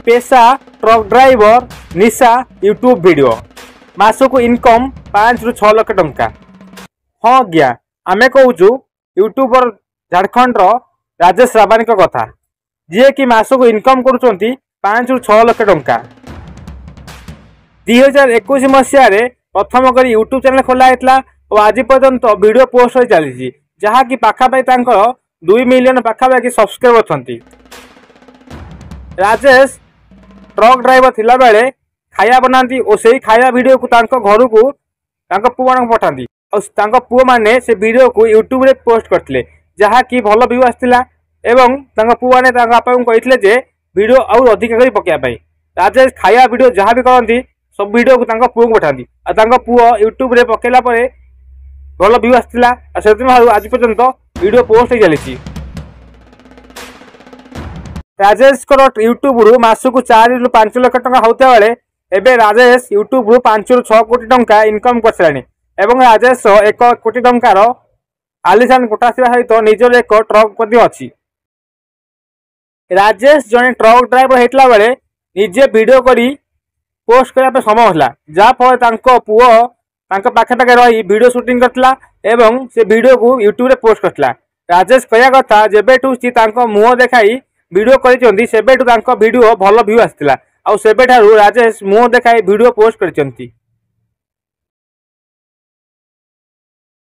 पेशा truck driver निशा YouTube video mask income 5 ରୁ 6 लाख टंका। हाँ आज्ञा आम कहूँ यूट्यूबर झारखंड राजेश राबानी कथा जी कि मासक इनकम करुँच 5 ରୁ 6 लाख टंका। 2021 मसीह प्रथम कर यूट्यूब चैनल खोला और आज पर्यंत वीडियो पोस्ट हो चली जहाँकि पाखापाखि 2 मिलियन पाखापाखि सब्सक्राइबर अच्छा। राजेश ट्रक ड्राइवर थिला बेले खाया बनाती और से खाया वीडियो को घर को पुओ मान पठाती और पुओ मैंने से वीडियो को यूट्यूब रे पोस्ट करते जहाँकि भल व्यू आसाला एवं पुओ मैंने बापा को कहते वीडियो आउ अधिक कर पकाइबाई। राजेश खाया वीडियो जहाँ भी करती सब वीडियो को पुओ को पठाती और पुओ यूट्यूब रे पकेला भल व्यू आसाला से आज पर्यंत वीडियो पोस्ट हो चली। राजेश यूट्यूब रु मासक 4 ରୁ 5 लाख टंका होता बेले एबे राजेश यूट्यूब रु 5 ରୁ 6 कोटी टंका इनकम कर एवं राजेश 1 कोटी टंकार आलिशान कोटा सहित निजर एक ट्रक अच्छी। राजेश जड़े ट्रक ड्राइवर होता बेले निजे वीडियो करी पोस्ट करने समय होगा जहाँफल पुओ पाखे रही वीडियो शूटिंग करता एवं से वीडियो को यूट्यूब रे पोस्ट करता। राजेश कहया कथा जेबेठू मुह देखाई वीडियो करिसेंती सेबेठू वीडियो भल व्यू आसाला और सेबेठारू राजेश मुह देखाई वीडियो पोस्ट करिसेंती।